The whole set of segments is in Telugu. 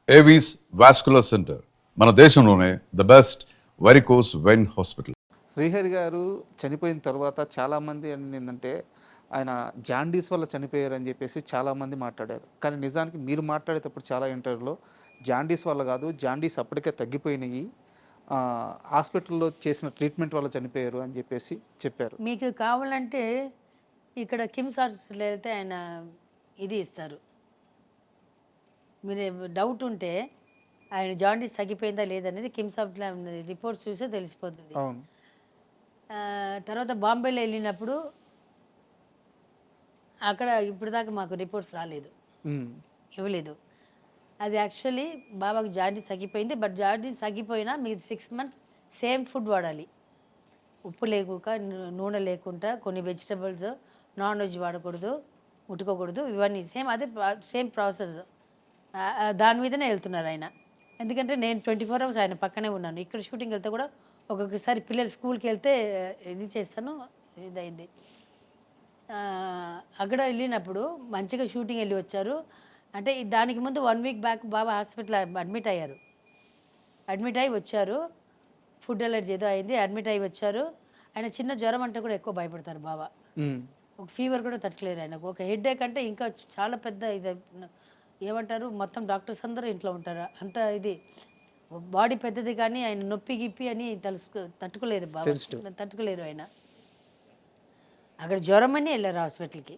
ఏవీస్ వాస్కులర్ సెంటర్ మన దేశంలోనే the best varicose vein hospital. Srihari గారు చనిపోయిన తర్వాత చాలామంది ఏంటంటే ఆయన జాండీస్ వల్ల చనిపోయారని చెప్పేసి చాలామంది మాట్లాడారు. కానీ నిజానికి మీరు మాట్లాడేటప్పుడు చాలా ఇంటర్వ్యూలో జాండీస్ వల్ల కాదు, జాండీస్ అప్పటికే తగ్గిపోయినాయి, హాస్పిటల్లో చేసిన ట్రీట్మెంట్ వల్ల చనిపోయారు అని చెప్పేసి చెప్పారు. మీకు కావాలంటే ఇక్కడ కిమ్స్ హాస్పిటల్ వెళ్తే ఆయన ఇది ఇస్తారు. మీరు డౌట్ ఉంటే ఆయన జాండీస్ తగ్గిపోయిందా లేదనేది కిమ్స్ హాస్పిటల్ రిపోర్ట్స్ చూస్తే తెలిసిపోతుంది. అవును. తర్వాత బాంబేలో వెళ్ళినప్పుడు అక్కడ ఇప్పుడు దాకా మాకు రిపోర్ట్స్ రాలేదు, ఇవ్వలేదు. అది యాక్చువల్లీ బాబాకి జాండీస్ తగ్గిపోయింది. బట్ జాండీస్ తగ్గిపోయినా మీరు 6 months సేమ్ ఫుడ్ వాడాలి. ఉప్పు లేకుండా, నూనె లేకుండా, కొన్ని వెజిటబుల్స్, నాన్ వెజ్ వాడకూడదు, ముట్టుకోకూడదు, ఇవన్నీ సేమ్ అదే సేమ్ ప్రాసెస్. దాని మీదనే వెళ్తున్నారు ఆయన. ఎందుకంటే నేను 24 hours ఆయన పక్కనే ఉన్నాను. ఇక్కడ షూటింగ్ వెళ్తే కూడా ఒక్కొక్కసారి పిల్లలు స్కూల్కి వెళ్తే ఇది చేస్తాను, ఇదైంది. అక్కడ వెళ్ళినప్పుడు మంచిగా షూటింగ్ వెళ్ళి వచ్చారు. అంటే దానికి ముందు 1 week బ్యాక్ బాబా హాస్పిటల్ అడ్మిట్ అయ్యారు. అడ్మిట్ అయ్యి వచ్చారు. ఫుడ్ అలర్జీ ఏదో అయింది, అడ్మిట్ అయ్యి వచ్చారు. ఆయన చిన్న జ్వరం అంటే కూడా ఎక్కువ భయపడతారు బాబా. ఒక ఫీవర్ కూడా తట్టుకోలేరు ఆయనకు. ఒక హెడేక్ అంటే ఇంకా చాలా పెద్ద ఇది ఏమంటారు, మొత్తం డాక్టర్స్ అందరూ ఇంట్లో ఉంటారు. అంత ఇది బాడీ పెద్దది కానీ ఆయన నొప్పి గిప్పి అని తట్టుకోలేరు బాబా, తట్టుకోలేరు ఆయన. అక్కడ జ్వరం అని వెళ్ళారు హాస్పిటల్కి.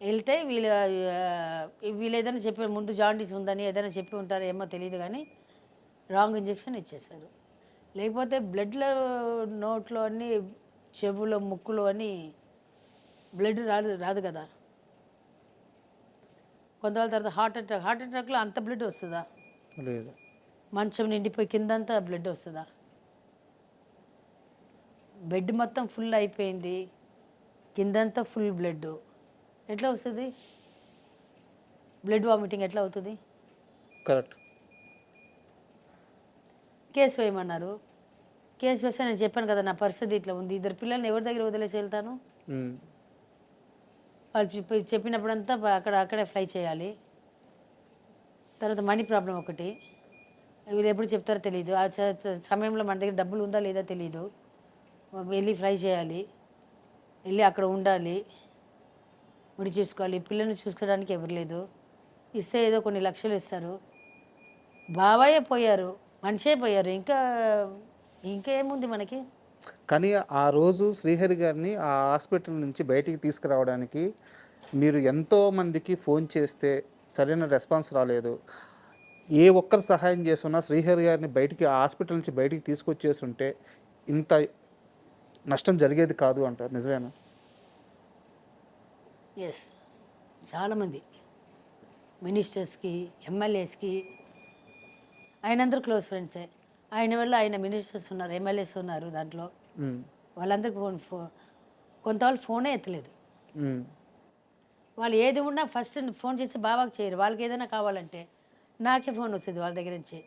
వెళ్తే వీళ్ళు ఏదైనా చెప్పారు, ముందు జాండీస్ ఉందని ఏదైనా చెప్పి ఉంటారో ఏమో తెలియదు, కానీ రాంగ్ ఇంజెక్షన్ ఇచ్చేసారు. లేకపోతే బ్లడ్లో నోట్లో అన్ని, చెవులో, ముక్కులో అని బ్లడ్ రాదు కదా. కొంతకాలం తర్వాత హార్ట్ అటాక్లో అంత బ్లడ్ వస్తుందా? లేదు. మంచం నిండిపోయి కిందంతా బ్లడ్ వస్తుందా? బెడ్ మొత్తం ఫుల్ అయిపోయింది, కిందంతా ఫుల్ బ్లడ్. ఎట్లా వస్తుంది బ్లడ్ వామిటింగ్? ఎట్లా అవుతుంది? కరెక్ట్. కేసు వేయమన్నారు. కేసు వేస్తే నేను చెప్పాను కదా నా పరిస్థితి ఇట్లా ఉంది, 2 పిల్లల్ని ఎవరి దగ్గర వదిలేసి వెళ్తాను? వాళ్ళు చెప్పినప్పుడంతా అక్కడే ఫ్లై చేయాలి. తర్వాత మనీ ప్రాబ్లం ఒకటి, వీళ్ళు ఎప్పుడు చెప్తారో తెలియదు. ఆ సమయంలో మన దగ్గర డబ్బులు ఉందా లేదా తెలియదు. వెళ్ళి ఫ్లై చేయాలి, వెళ్ళి అక్కడ ఉండాలి, ముడి చూసుకోవాలి. పిల్లల్ని చూసుకోవడానికి ఎవరు లేదు. ఇస్తే ఏదో కొన్ని లక్షలు ఇస్తారు. బాబాయే పోయారు, మనిషే పోయారు, ఇంకేముంది మనకి? కానీ ఆ రోజు శ్రీహరి గారిని ఆ హాస్పిటల్ నుంచి బయటికి తీసుకురావడానికి మీరు ఎంతోమందికి ఫోన్ చేస్తే సరైన రెస్పాన్స్ రాలేదు. ఏ ఒక్కరు సహాయం చేస్తున్నా శ్రీహరి గారిని బయటికి, ఆ హాస్పిటల్ నుంచి బయటికి తీసుకొచ్చేసి ఉంటే ఇంత నష్టం జరిగేది కాదు అంటారు. నిజమేనా? ఎస్, చాలామంది మినిస్టర్స్కి, ఎమ్మెల్యేస్కి ఆయన అందరూ క్లోజ్ ఫ్రెండ్సే. ఆయన వల్ల ఆయన మినిస్టర్స్ ఉన్నారు, ఎమ్మెల్యేస్ ఉన్నారు దాంట్లో. వాళ్ళందరికీ కొంత వాళ్ళు ఫోనే ఎత్తలేదు. వాళ్ళు ఏది ఉన్నా ఫస్ట్ ఫోన్ చేసి బాబాకి చేయరు. వాళ్ళకి ఏదైనా కావాలంటే నాకే ఫోన్ వస్తుంది వాళ్ళ దగ్గర నుంచి.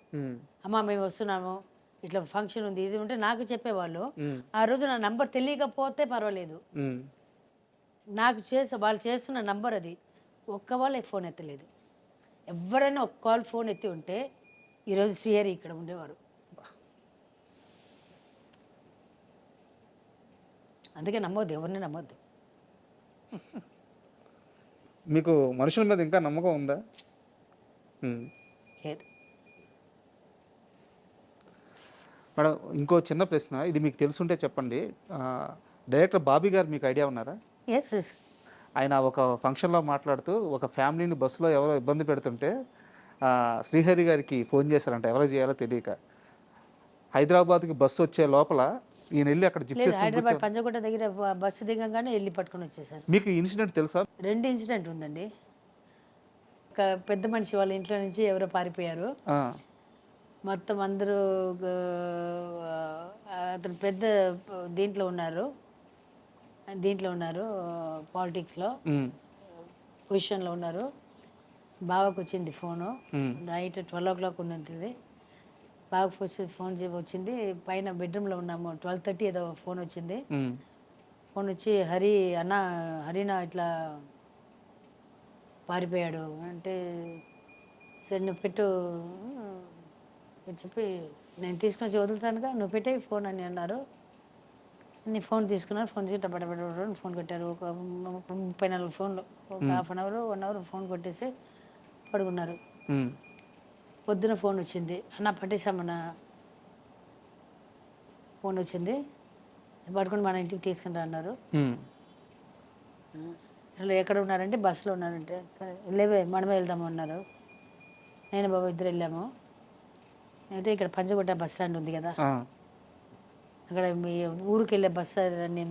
అమ్మ మేము వస్తున్నాము, ఇట్లా ఫంక్షన్ ఉంది, ఇది ఉంటే నాకు చెప్పేవాళ్ళు. ఆ రోజు నా నంబర్ తెలియకపోతే పర్వాలేదు, నాకు వాళ్ళు చేస్తున్న నంబర్ అది. ఒక్క వాళ్ళే ఫోన్ ఎత్తలేదు. ఎవరైనా ఒక్క కాల్ ఫోన్ ఎత్తి ఉంటే ఈరోజు శ్రీహరి ఇక్కడ ఉండేవారు. అందుకే నమ్మొద్దు, ఎవరిని నమ్మొద్దు. మీకు మనుషుల మీద ఇంకా నమ్మకం ఉందా? లేదు. మేడం, ఇంకో చిన్న ప్రశ్న, ఇది మీకు తెలుసుంటే చెప్పండి. డైరెక్టర్ బాబీ గారు మీకు ఐడియా ఉన్నారా? ఎస్. ఆయన ఒక ఫంక్షన్లో మాట్లాడుతూ ఒక ఫ్యామిలీని బస్సులో ఎవరో ఇబ్బంది పెడుతుంటే శ్రీహరి గారికి ఫోన్ చేశారంట, ఎవరో చేయాలో తెలియక. హైదరాబాద్కి బస్సు వచ్చే లోపల ఈయన వెళ్ళి అక్కడ హైదరాబాద్ పంజగుట్ట దగ్గర బస్సు దిగంగానే వెళ్ళి పట్టుకొని వచ్చేసారు. మీకు ఇన్సిడెంట్ తెలుసా? 2 ఇన్సిడెంట్ ఉందండి. ఒక పెద్ద మనిషి వాళ్ళ ఇంట్లో నుంచి ఎవరో పారిపోయారు. మొత్తం అందరూ అతను పెద్ద దీంట్లో ఉన్నారు పాలిటిక్స్లో పొజిషన్లో ఉన్నారు. బాబాకు వచ్చింది ఫోను, నైట్ 12 o'clock ఉన్నది. బాగా ఫోన్ వచ్చింది. పైన బెడ్రూమ్లో ఉన్నాము, 12:30 ఏదో ఫోన్ వచ్చింది. ఫోన్ వచ్చి హరినా ఇట్లా పారిపోయాడు అంటే సరే నువ్వు పెట్టు అని చెప్పి నేను తీసుకుని వచ్చి వదులుతానుగా, నువ్వు పెట్టే ఫోన్ అని అన్నారు. నీ ఫోన్ తీసుకున్నారు, ఫోన్ చేసి టపటపట ఫోన్ కొట్టారు. ఒక 34 ఫోన్లు, ఒక half an hour 1 hour phone కొట్టేసి పడుకున్నారు. పొద్దున ఫోన్ వచ్చింది, అన్న పట్టేశామన్న ఫోన్ వచ్చింది, పడుకొని మన ఇంటికి తీసుకుని రా అన్నారు. అసలు ఎక్కడ ఉన్నారంటే బస్సులో ఉన్నారంటే, సరే లేవే మనమే వెళ్దాము అన్నారు. నేను బాబు ఇద్దరు వెళ్ళాము. అయితే ఇక్కడ పంచగుట్ట బస్ స్టాండ్ ఉంది కదా, అక్కడ మీ ఊరికి వెళ్ళే బస్సు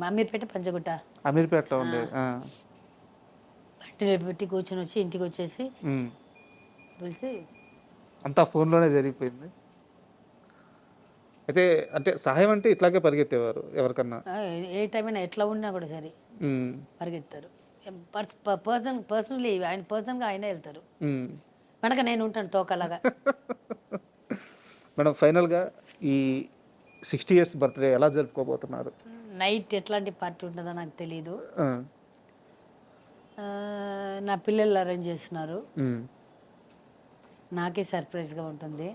అమీర్పేట పంచగుట్ట, అమీర్పేటలో ఉండే బండి పెట్టి కూర్చొని వచ్చి ఇంటికి వచ్చేసి పిలిచి అంతా ఫోన్లోనే జరిగిపోయింది. అయితే అంటే సహాయం అంటే ఇట్లాగే పరిగెత్తేవారు ఎవరికన్నా, ఏ టైం అయినా ఎట్లా ఉన్నా కూడా సరే పరిగెత్తారు. పర్సనల్లీ ఆయన పర్సన్గా ఆయనే వెళ్తారు, వెనక నేను ఉంటాను తోకలాగా. మేడం ఫైనల్గా ఈ 60 years బర్త్డే ఎలా జరుపుకోబోతున్నారు? నైట్ ఎట్లాంటి పార్టీ ఉంటుందో నాకు తెలియదు. నా పిల్లలు అరేంజ్ చేస్తున్నారు, నాకే సర్ప్రైజ్గా ఉంటుంది.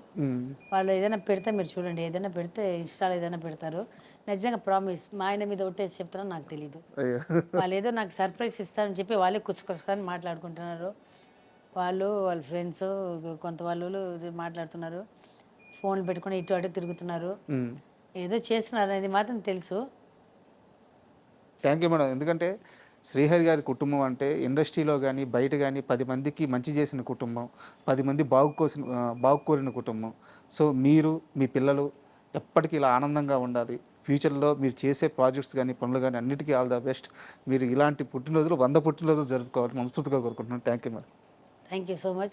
వాళ్ళు ఏదైనా పెడితే మీరు చూడండి, ఏదైనా పెడితే ఇన్స్టాలో ఏదైనా పెడతారు. నిజంగా ప్రామిస్ మా ఆయన మీద ఒట్టేసి చెప్తారో నాకు తెలీదు. వాళ్ళు ఏదో నాకు సర్ప్రైజ్ ఇస్తారని చెప్పి వాళ్ళే కూర్చుకొస్తారని మాట్లాడుకుంటున్నారు. వాళ్ళు వాళ్ళ ఫ్రెండ్స్ కొంత వాళ్ళు మాట్లాడుతున్నారు, ఫోన్లు పెట్టుకొని ఇటు అటు తిరుగుతున్నారు, ఏదో చేస్తున్నారు అనేది మాత్రం తెలుసు. Thank you madam. ఎందుకంటే శ్రీహరి గారి కుటుంబం అంటే ఇండస్ట్రీలో కానీ బయట కానీ 10 మందికి మంచి చేసిన కుటుంబం, 10 మంది బాగుకోరిన కుటుంబం. సో మీరు మీ పిల్లలు ఎప్పటికీ ఇలా ఆనందంగా ఉండాలి. ఫ్యూచర్లో మీరు చేసే ప్రాజెక్ట్స్ కానీ పనులు కానీ అన్నిటికీ ఆల్ ద బెస్ట్. మీరు ఇలాంటి పుట్టినరోజులు 100 పుట్టినరోజులు జరుపుకోవాలి మనస్ఫూర్తిగా కోరుకుంటున్నాను. Thank you madam. Thank you so much.